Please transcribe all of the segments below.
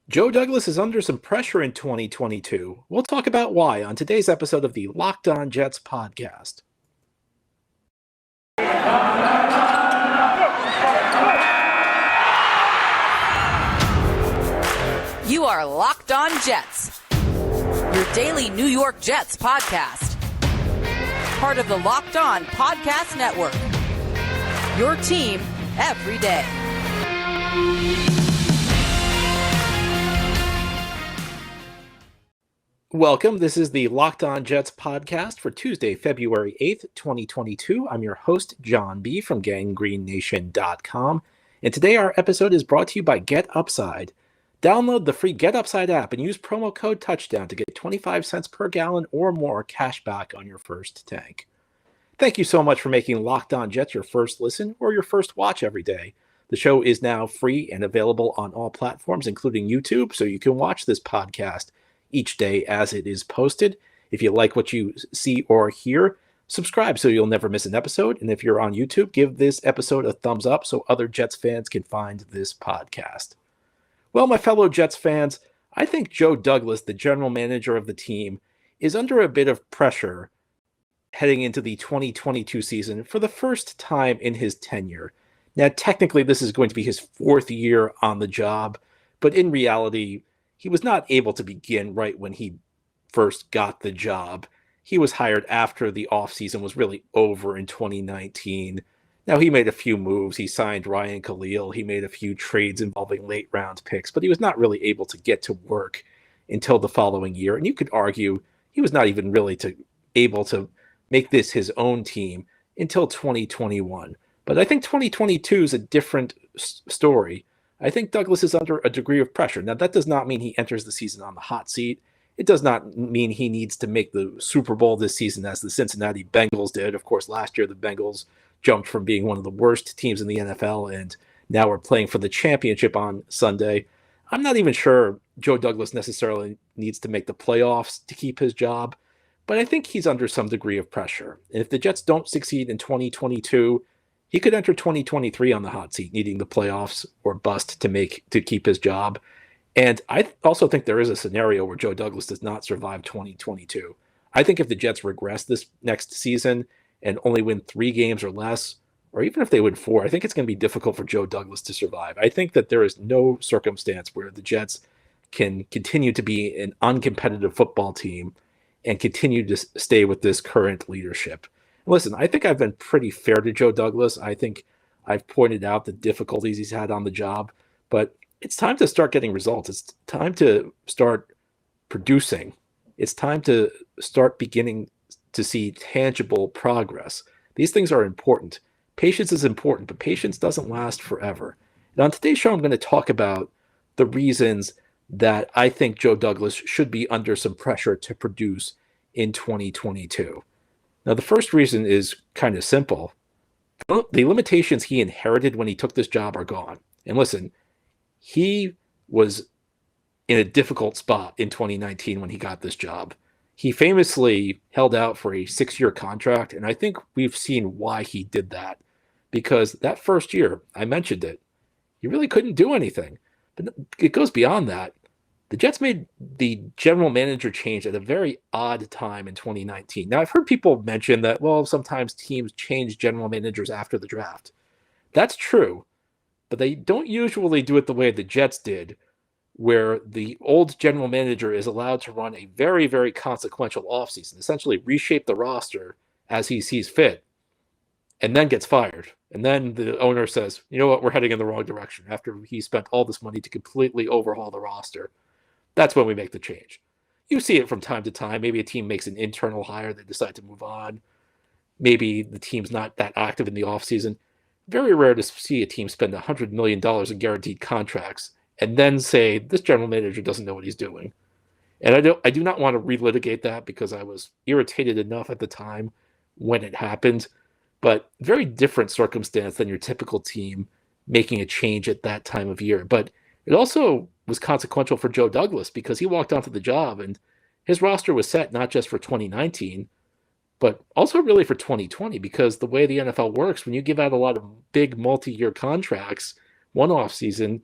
Joe Douglas is under some pressure in 2022. We'll talk about why on today's episode of the Locked On Jets podcast. You are Locked On Jets, your daily New York Jets podcast. Part of the Locked On Podcast Network, your team every day. Welcome. This is the Locked On Jets podcast for Tuesday, February 8th, 2022. I'm your host, John B. from GangrenNation.com. And today our episode is brought to you by GetUpside. Download the free GetUpside app and use promo code TOUCHDOWN to get 25 cents per gallon or more cash back on your first tank. Thank you so much for making Locked On Jets your first listen or your first watch every day. The show is now free and available on all platforms, including YouTube, so you can watch this podcast each day as it is posted. If you like what you see or hear, subscribe so you'll never miss an episode. And if you're on YouTube, give this episode a thumbs up so other Jets fans can find this podcast. Well, my fellow Jets fans, I think Joe Douglas, the general manager of the team, is under a bit of pressure heading into the 2022 season for the first time in his tenure. Now, technically, this is going to be his fourth year on the job, but in reality, he was not able to begin right when he first got the job. He was hired after the offseason was really over in 2019. Now, he made a few moves. He signed Ryan Khalil. He made a few trades involving late round picks, but he was not really able to get to work until the following year. And you could argue he was not even really able to make this his own team until 2021. But I think 2022 is a different story. I think Douglas is under a degree of pressure. Now, that does not mean he enters the season on the hot seat. It does not mean he needs to make the Super Bowl this season as the Cincinnati Bengals did. Of course, last year the Bengals jumped from being one of the worst teams in the NFL, and now we're playing for the championship on Sunday. I'm not even sure Joe Douglas necessarily needs to make the playoffs to keep his job, but I think he's under some degree of pressure. And if the Jets don't succeed in 2022, he could enter 2023 on the hot seat, needing the playoffs or bust to keep his job. And I also think there is a scenario where Joe Douglas does not survive 2022. I think if the Jets regress this next season and only win 3 games or less, or even if they win 4, I think it's going to be difficult for Joe Douglas to survive. I think that there is no circumstance where the Jets can continue to be an uncompetitive football team and continue to stay with this current leadership. Listen, I think I've been pretty fair to Joe Douglas. I think I've pointed out the difficulties he's had on the job, but it's time to start getting results. It's time to start producing. It's time to start beginning to see tangible progress. These things are important. Patience is important, but patience doesn't last forever. And on today's show, I'm going to talk about the reasons that I think Joe Douglas should be under some pressure to produce in 2022. Now, the first reason is kind of simple. The limitations he inherited when he took this job are gone. And listen, he was in a difficult spot in 2019 when he got this job. He famously held out for a 6-year contract, and I think we've seen why he did that. Because that first year, I mentioned it, he really couldn't do anything. But it goes beyond that. The Jets made the general manager change at a very odd time in 2019. Now, I've heard people mention that, well, sometimes teams change general managers after the draft. That's true, but they don't usually do it the way the Jets did, where the old general manager is allowed to run a very, very consequential offseason, essentially reshape the roster as he sees fit, and then gets fired. And then the owner says, you know what, we're heading in the wrong direction after he spent all this money to completely overhaul the roster. That's when we make the change. You see it from time to time. Maybe a team makes an internal hire, they decide to move on. Maybe the team's not that active in the offseason. Very rare to see a team spend $100 million in guaranteed contracts and then say, this general manager doesn't know what he's doing. And I do not want to relitigate that because I was irritated enough at the time when it happened. But very different circumstance than your typical team making a change at that time of year. But it also was consequential for Joe Douglas because he walked onto the job and his roster was set not just for 2019, but also really for 2020, because the way the NFL works, when you give out a lot of big multi-year contracts, one off season,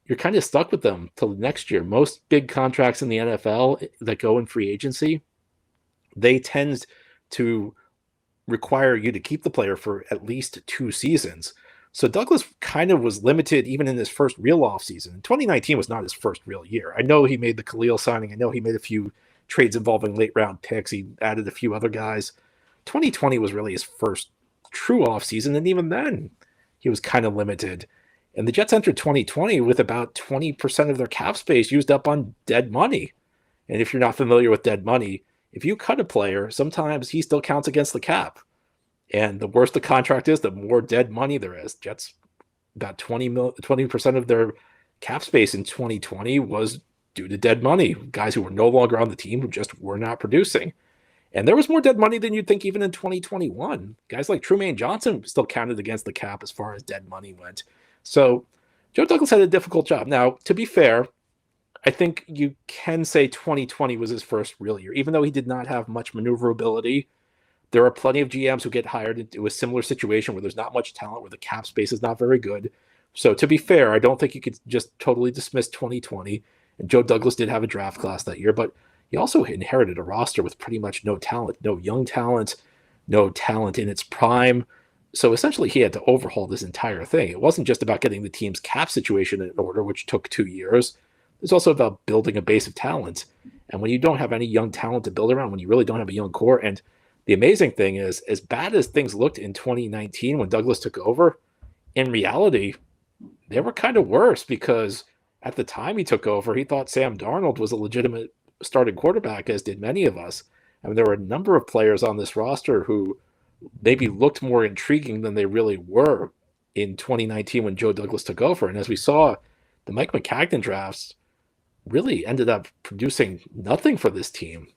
you're kind of stuck with them till next year. Most big contracts in the NFL that go in free agency, they tend to require you to keep the player for at least 2 seasons. So Douglas kind of was limited even in his first real offseason. 2019 was not his first real year. I know he made the Khalil signing. I know he made a few trades involving late round picks. He added a few other guys. 2020 was really his first true offseason, and even then he was kind of limited. And the Jets entered 2020 with about 20% of their cap space used up on dead money. And if you're not familiar with dead money, if you cut a player, sometimes he still counts against the cap. And the worse the contract is, the more dead money there is. Jets about 20% of their cap space in 2020 was due to dead money. Guys who were no longer on the team who just were not producing. And there was more dead money than you'd think even in 2021. Guys like Trumaine Johnson still counted against the cap as far as dead money went. So Joe Douglas had a difficult job. Now, to be fair, I think you can say 2020 was his first real year. Even though he did not have much maneuverability, there are plenty of GMs who get hired into a similar situation where there's not much talent, where the cap space is not very good. So to be fair, I don't think you could just totally dismiss 2020. And Joe Douglas did have a draft class that year, but he also inherited a roster with pretty much no talent, no young talent, no talent in its prime. So essentially he had to overhaul this entire thing. It wasn't just about getting the team's cap situation in order, which took 2 years. It's also about building a base of talent. And when you don't have any young talent to build around, when you really don't have a young core, and the amazing thing is, as bad as things looked in 2019 when Douglas took over, in reality, they were kind of worse because at the time he took over, he thought Sam Darnold was a legitimate starting quarterback, as did many of us. I mean, there were a number of players on this roster who maybe looked more intriguing than they really were in 2019 when Joe Douglas took over. And as we saw, the Mike McCagnon drafts really ended up producing nothing for this team.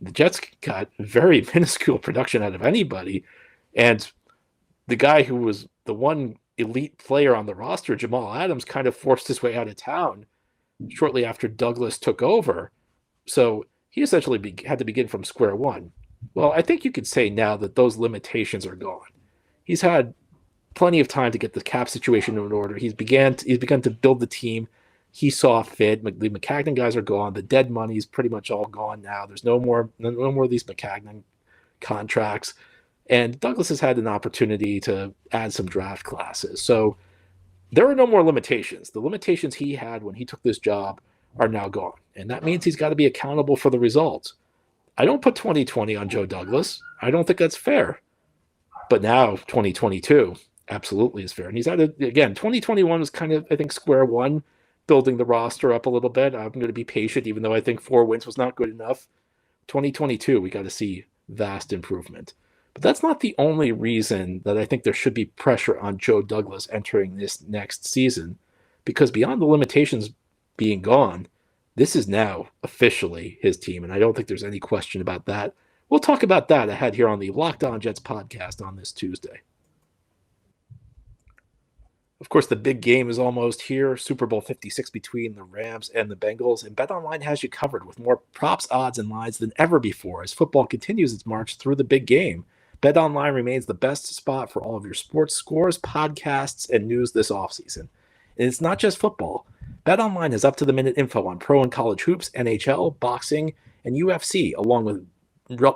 The Jets got very minuscule production out of anybody. And the guy who was the one elite player on the roster, Jamal Adams, kind of forced his way out of town shortly after Douglas took over. So he essentially had to begin from square one. Well, I think you could say now that those limitations are gone. He's had plenty of time to get the cap situation in order. He's begun to build the team he saw fit. The McCagnon guys are gone. The dead money is pretty much all gone now. There's no more of these McCagnon contracts. And Douglas has had an opportunity to add some draft classes. So there are no more limitations. The limitations he had when he took this job are now gone. And that means he's got to be accountable for the results. I don't put 2020 on Joe Douglas. I don't think that's fair. But now 2022 absolutely is fair. And he's again, 2021 was kind of, I think, square one, building the roster up a little bit. I'm going to be patient, even though I think 4 wins was not good enough. 2022, we got to see vast improvement. But that's not the only reason that I think there should be pressure on Joe Douglas entering this next season, because beyond the limitations being gone, this is now officially his team, and I don't think there's any question about that. We'll talk about that ahead here on the Locked On Jets podcast on this Tuesday. Of course, the big game is almost here, Super Bowl 56 between the Rams and the Bengals, and BetOnline has you covered with more props, odds, and lines than ever before as football continues its march through the big game. BetOnline remains the best spot for all of your sports scores, podcasts, and news this offseason. And it's not just football. BetOnline has up-to-the-minute info on pro and college hoops, NHL, boxing, and UFC, along with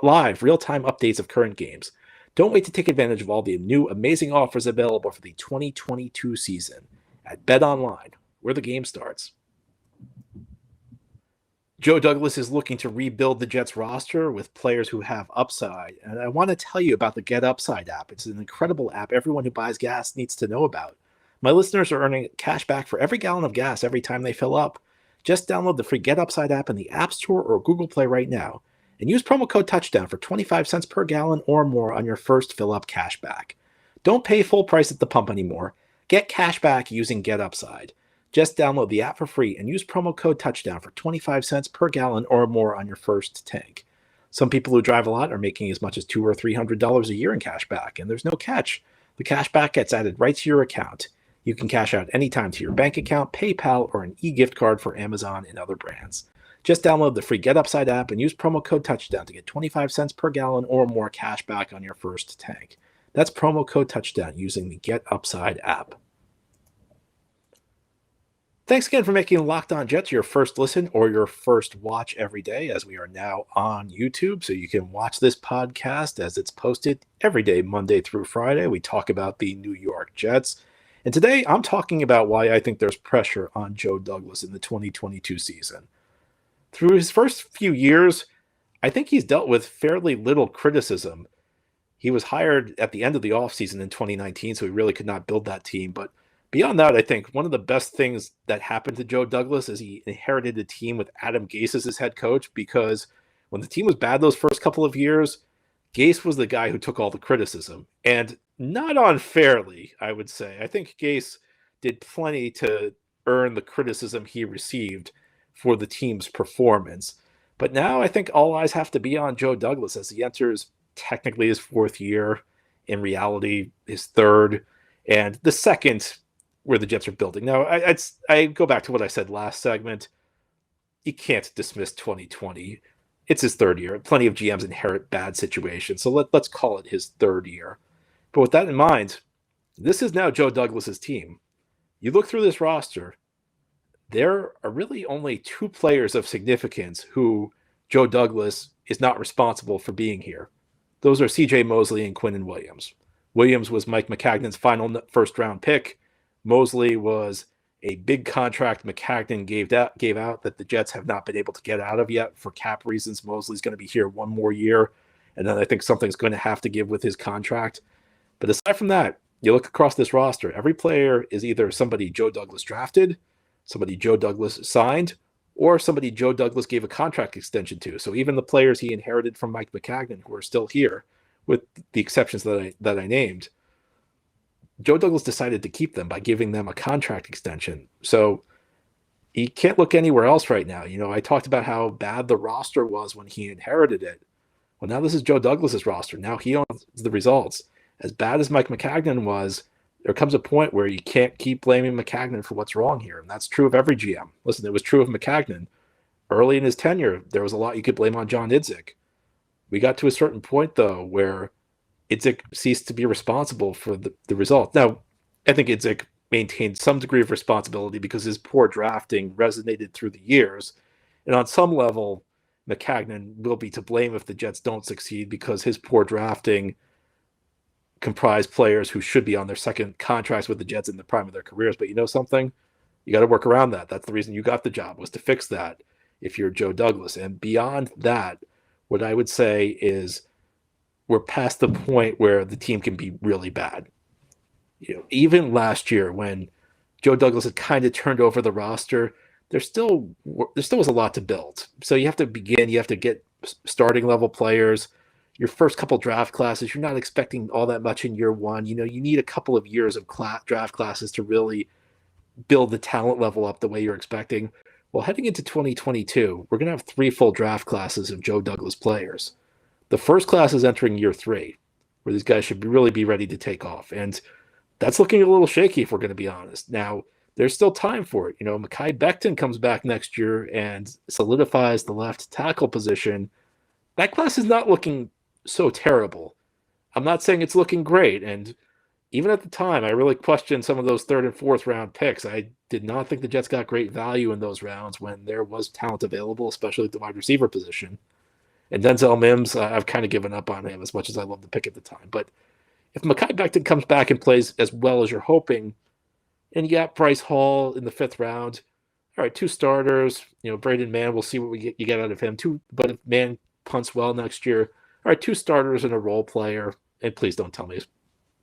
live, real-time updates of current games. Don't wait to take advantage of all the new amazing offers available for the 2022 season at BetOnline, where the game starts. Joe Douglas is looking to rebuild the Jets roster with players who have upside. And I want to tell you about the GetUpside app. It's an incredible app everyone who buys gas needs to know about. My listeners are earning cash back for every gallon of gas every time they fill up. Just download the free GetUpside app in the App Store or Google Play right now and use promo code Touchdown for 25 cents per gallon or more on your first fill-up cash back. Don't pay full price at the pump anymore. Get cash back using GetUpside. Just download the app for free and use promo code Touchdown for 25 cents per gallon or more on your first tank. Some people who drive a lot are making as much as $200 or $300 a year in cash back, and there's no catch. The cash back gets added right to your account. You can cash out anytime to your bank account, PayPal, or an e-gift card for Amazon and other brands. Just download the free GetUpside app and use promo code Touchdown to get 25 cents per gallon or more cash back on your first tank. That's promo code Touchdown using the GetUpside app. Thanks again for making Locked On Jets your first listen or your first watch every day, as we are now on YouTube. So you can watch this podcast as it's posted every day, Monday through Friday. We talk about the New York Jets. And today I'm talking about why I think there's pressure on Joe Douglas in the 2022 season. Through his first few years, I think he's dealt with fairly little criticism. He was hired at the end of the offseason in 2019, so he really could not build that team. But beyond that, I think one of the best things that happened to Joe Douglas is he inherited a team with Adam Gase as his head coach, because when the team was bad those first couple of years, Gase was the guy who took all the criticism. And not unfairly, I would say. I think Gase did plenty to earn the criticism he received for the team's performance. But now I think all eyes have to be on Joe Douglas as he enters technically his fourth year, in reality his third, and the second where the Jets are building. Now, I go back to what I said last segment. You can't dismiss 2020. It's his third year. Plenty of GMs inherit bad situations, so let's call it his third year. But with that in mind, this is now Joe Douglas's team. You look through this roster, there are really only two players of significance who Joe Douglas is not responsible for being here. Those are C.J. Mosley and Quinnen Williams. Williams was Mike Maccagnan's final first-round pick. Mosley was a big contract Maccagnan gave out that the Jets have not been able to get out of yet for cap reasons. Mosley's going to be here one more year, and then I think something's going to have to give with his contract. But aside from that, you look across this roster, every player is either somebody Joe Douglas drafted, somebody Joe Douglas signed, or somebody Joe Douglas gave a contract extension to. So even the players he inherited from Mike Maccagnan who are still here, with the exceptions that I named, Joe Douglas decided to keep them by giving them a contract extension. So he can't look anywhere else right now. You know, I talked about how bad the roster was when he inherited it. Well, now this is Joe Douglas's roster. Now he owns the results. As bad as Mike Maccagnan was, there comes a point where you can't keep blaming Maccagnan for what's wrong here. And that's true of every GM. Listen, it was true of Maccagnan. Early in his tenure, there was a lot you could blame on John Idzik. We got to a certain point, though, where Idzik ceased to be responsible for the result. Now, I think Idzik maintained some degree of responsibility because his poor drafting resonated through the years. And on some level, Maccagnan will be to blame if the Jets don't succeed because his poor drafting comprised players who should be on their second contracts with the Jets in the prime of their careers. But you know something? You got to work around that. That's the reason you got the job, was to fix that if you're Joe Douglas. And beyond that, what I would say is we're past the point where the team can be really bad. You know, even last year when Joe Douglas had kind of turned over the roster, there still was a lot to build. So you have to get starting level players. Your first couple draft classes, you're not expecting all that much in year one. You know, you need a couple of years of draft classes to really build the talent level up the way you're expecting. Well, heading into 2022, we're going to have 3 full draft classes of Joe Douglas players. The first class is entering year 3, where these guys should really be ready to take off. And that's looking a little shaky, if we're going to be honest. Now, there's still time for it. You know, Mekhi Becton comes back next year and solidifies the left tackle position. That class is not looking so terrible. I'm not saying it's looking great. And even at the time, I really questioned some of those 3rd and 4th round picks. I did not think the Jets got great value in those rounds when there was talent available, especially at the wide receiver position. And Denzel Mims, I've kind of given up on him as much as I love the pick at the time. But if Mekhi Becton comes back and plays as well as you're hoping, and you got Bryce Hall in the 5th round, all right, 2 starters. You know, Braden Mann, we'll see what you get out of him. But if Mann punts well next year, all right, 2 starters and a role player. And please don't tell me his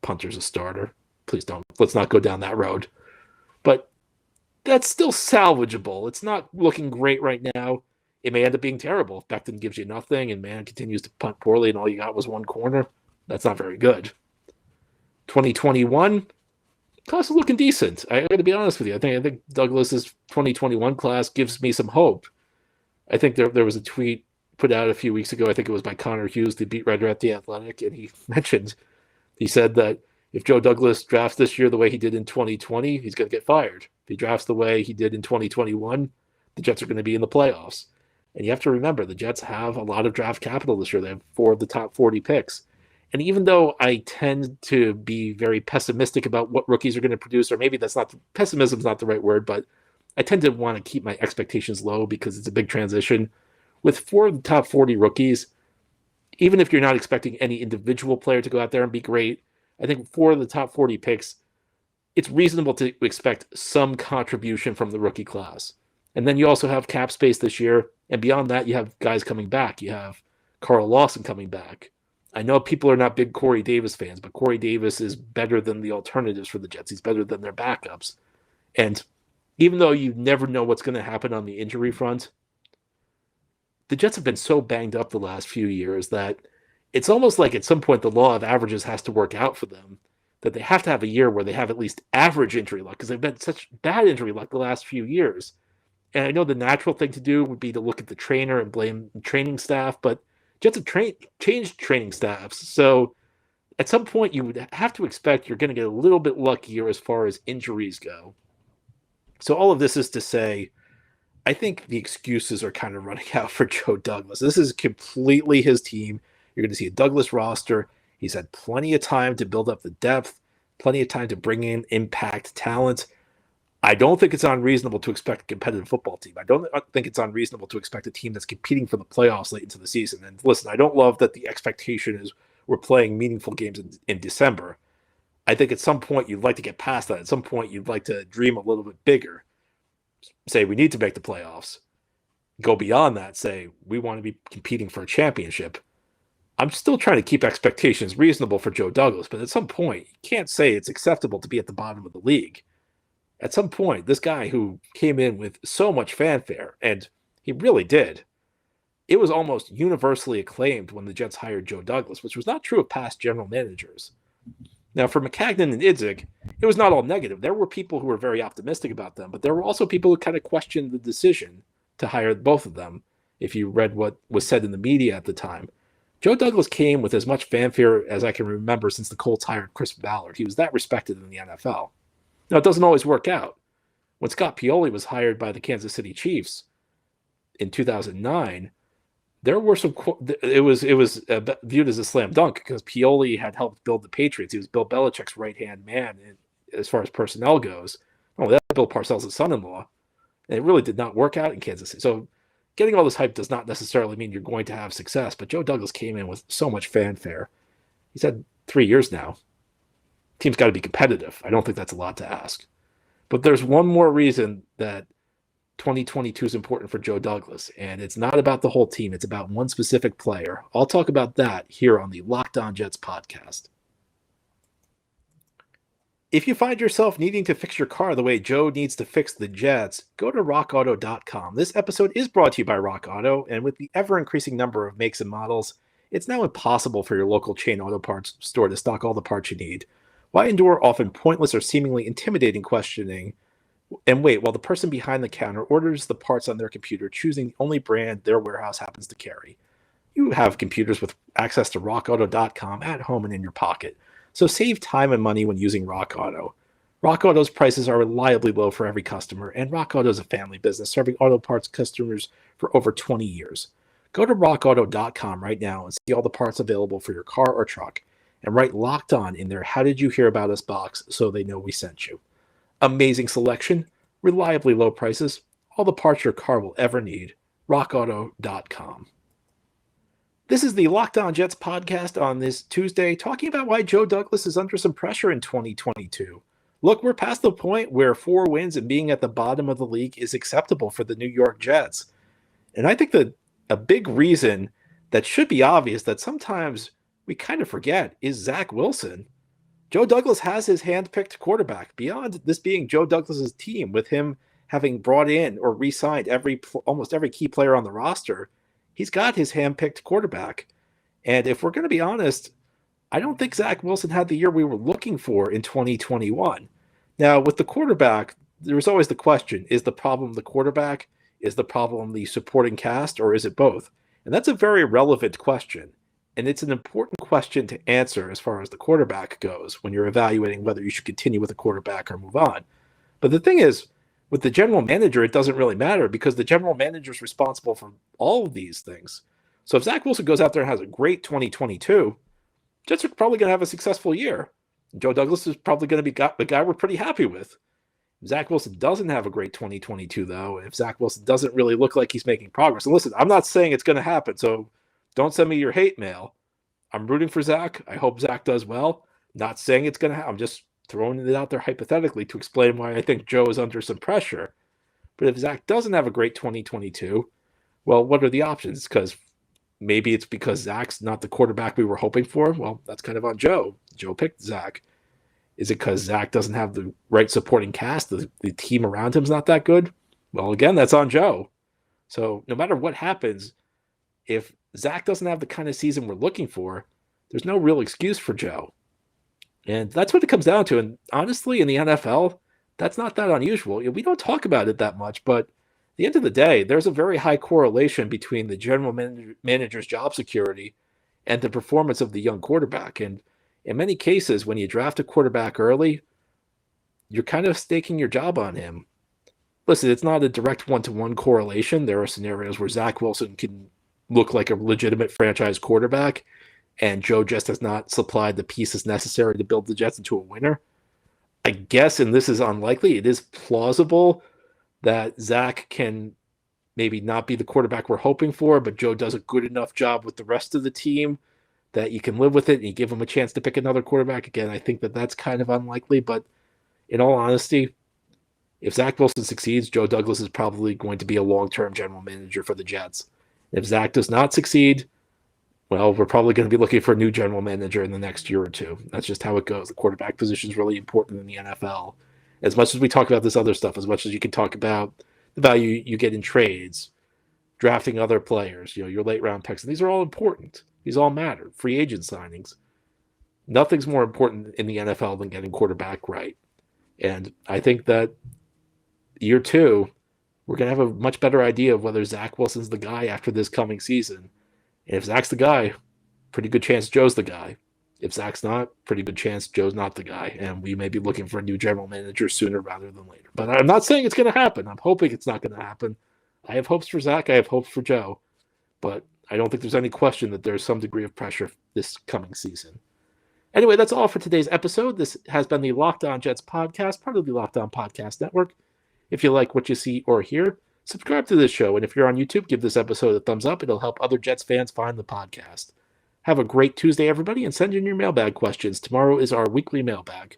punter's a starter. Please don't. Let's not go down that road. But that's still salvageable. It's not looking great right now. It may end up being terrible if Becton gives you nothing and Mann continues to punt poorly and all you got was 1 corner. That's not very good. 2021, class is looking decent. I got to be honest with you. I think Douglas's 2021 class gives me some hope. I think there was a tweet put out a few weeks ago. I think it was by Connor Hughes, the beat writer at The Athletic, and he said that if Joe Douglas drafts this year the way he did in 2020, he's going to get fired. If he drafts the way he did in 2021, the Jets are going to be in the playoffs. And you have to remember, the Jets have a lot of draft capital this year. They have 4 of the top 40 picks. And even though I tend to be very pessimistic about what rookies are going to produce, or maybe pessimism is not the right word, but I tend to want to keep my expectations low because it's a big transition. With 4 of the top 40 rookies, even if you're not expecting any individual player to go out there and be great, I think 4 of the top 40 picks, it's reasonable to expect some contribution from the rookie class. And then you also have cap space this year. And beyond that, you have guys coming back. You have Carl Lawson coming back. I know people are not big Corey Davis fans, but Corey Davis is better than the alternatives for the Jets. He's better than their backups. And even though you never know what's going to happen on the injury front, the Jets have been so banged up the last few years that it's almost like at some point the law of averages has to work out for them, that they have to have a year where they have at least average injury luck because they've been such bad injury luck the last few years. And I know the natural thing to do would be to look at the trainer and blame the training staff, but Jets have changed training staffs. So at some point you would have to expect you're going to get a little bit luckier as far as injuries go. So all of this is to say, I think the excuses are kind of running out for Joe Douglas. This is completely his team. You're going to see a Douglas roster. He's had plenty of time to build up the depth, plenty of time to bring in impact talent. I don't think it's unreasonable to expect a competitive football team. I don't think it's unreasonable to expect a team that's competing for the playoffs late into the season. And listen, I don't love that the expectation is we're playing meaningful games in December. I think at some point you'd like to get past that. At some point you'd like to dream a little bit bigger. Say we need to make the playoffs. Go beyond that. Say we want to be competing for a championship. I'm still trying to keep expectations reasonable for Joe Douglas, but at some point, you can't say it's acceptable to be at the bottom of the league. At some point, this guy who came in with so much fanfare, and he really did, it was almost universally acclaimed when the Jets hired Joe Douglas, which was not true of past general managers. Now, for Maccagnan and Idzik, it was not all negative. There were people who were very optimistic about them, but there were also people who kind of questioned the decision to hire both of them, if you read what was said in the media at the time. Joe Douglas came with as much fanfare as I can remember since the Colts hired Chris Ballard. He was that respected in the NFL. Now, it doesn't always work out. When Scott Pioli was hired by the Kansas City Chiefs in 2009, there were some. It was viewed as a slam dunk because Pioli had helped build the Patriots. He was Bill Belichick's right-hand man as far as personnel goes. Oh, that's Bill Parcells' son-in-law. And it really did not work out in Kansas City. So getting all this hype does not necessarily mean you're going to have success, but Joe Douglas came in with so much fanfare. He's had 3 years now. Team's got to be competitive. I don't think that's a lot to ask. But there's one more reason that 2022 is important for Joe Douglas, and it's not about the whole team. It's about one specific player. I'll talk about that here on the Locked On Jets podcast. If you find yourself needing to fix your car the way Joe needs to fix the Jets, go to rockauto.com. This episode is brought to you by Rock Auto, and with the ever-increasing number of makes and models, it's now impossible for your local chain auto parts store to stock all the parts you need. Why endure often pointless or seemingly intimidating questioning and wait while the person behind the counter orders the parts on their computer, choosing the only brand their warehouse happens to carry? You have computers with access to rockauto.com at home and in your pocket. So save time and money when using Rock Auto. Rock Auto's prices are reliably low for every customer, and Rock Auto is a family business serving auto parts customers for over 20 years. Go to rockauto.com right now and see all the parts available for your car or truck, and write Locked On in their How Did You Hear About Us box so they know we sent you. Amazing selection, reliably low prices, all the parts your car will ever need. rockauto.com. This is the Locked On Jets podcast on this Tuesday, talking about why Joe Douglas is under some pressure in 2022. Look, we're past the point where 4 wins and being at the bottom of the league is acceptable for the New York Jets. And I think that a big reason that should be obvious that sometimes we kind of forget is Zach Wilson. Joe Douglas has his hand-picked quarterback. Beyond this being Joe Douglas's team, with him having brought in or re-signed almost every key player on the roster, he's got his hand-picked quarterback. And if we're going to be honest, I don't think Zach Wilson had the year we were looking for in 2021. Now, with the quarterback, there's always the question, is the problem the quarterback? Is the problem the supporting cast? Or is it both? And that's a very relevant question. And it's an important question to answer as far as the quarterback goes when you're evaluating whether you should continue with a quarterback or move on. But the thing is, with the general manager, it doesn't really matter because the general manager is responsible for all of these things. So if Zach Wilson goes out there and has a great 2022, Jets are probably going to have a successful year. Joe Douglas is probably going to be the guy we're pretty happy with. Zach Wilson doesn't have a great 2022, though, if Zach Wilson doesn't really look like he's making progress, and listen, I'm not saying it's going to happen, so don't send me your hate mail. I'm rooting for Zach. I hope Zach does well. Not saying it's going to happen. I'm just throwing it out there hypothetically to explain why I think Joe is under some pressure. But if Zach doesn't have a great 2022, well, what are the options? Because maybe it's because Zach's not the quarterback we were hoping for. Well, that's kind of on Joe. Joe picked Zach. Is it because Zach doesn't have the right supporting cast? The team around him's not that good? Well, again, that's on Joe. So no matter what happens, if Zach doesn't have the kind of season we're looking for, there's no real excuse for Joe. And that's what it comes down to. And honestly, in the NFL, that's not that unusual. We don't talk about it that much, but at the end of the day, there's a very high correlation between the general manager's job security and the performance of the young quarterback. And in many cases, when you draft a quarterback early, you're kind of staking your job on him. Listen, it's not a direct one-to-one correlation. There are scenarios where Zach Wilson can look like a legitimate franchise quarterback, and Joe just has not supplied the pieces necessary to build the Jets into a winner. I guess, and this is unlikely, it is plausible that Zach can maybe not be the quarterback we're hoping for, but Joe does a good enough job with the rest of the team that you can live with it and you give him a chance to pick another quarterback. Again, I think that that's kind of unlikely, but in all honesty, if Zach Wilson succeeds, Joe Douglas is probably going to be a long-term general manager for the Jets. If Zach does not succeed, well, we're probably going to be looking for a new general manager in the next year or two. That's just how it goes. The quarterback position is really important in the NFL. As much as we talk about this other stuff, as much as you can talk about the value you get in trades, drafting other players, your late round picks, these are all important. These all matter. Free agent signings. Nothing's more important in the NFL than getting quarterback right. And I think that year two, we're going to have a much better idea of whether Zach Wilson's the guy after this coming season. And if Zach's the guy, pretty good chance Joe's the guy. If Zach's not, pretty good chance Joe's not the guy. And we may be looking for a new general manager sooner rather than later. But I'm not saying it's going to happen. I'm hoping it's not going to happen. I have hopes for Zach. I have hopes for Joe. But I don't think there's any question that there's some degree of pressure this coming season. Anyway, that's all for today's episode. This has been the Locked On Jets podcast, part of the Locked On Podcast Network. If you like what you see or hear, subscribe to this show. And if you're on YouTube, give this episode a thumbs up. It'll help other Jets fans find the podcast. Have a great Tuesday, everybody, and send in your mailbag questions. Tomorrow is our weekly mailbag.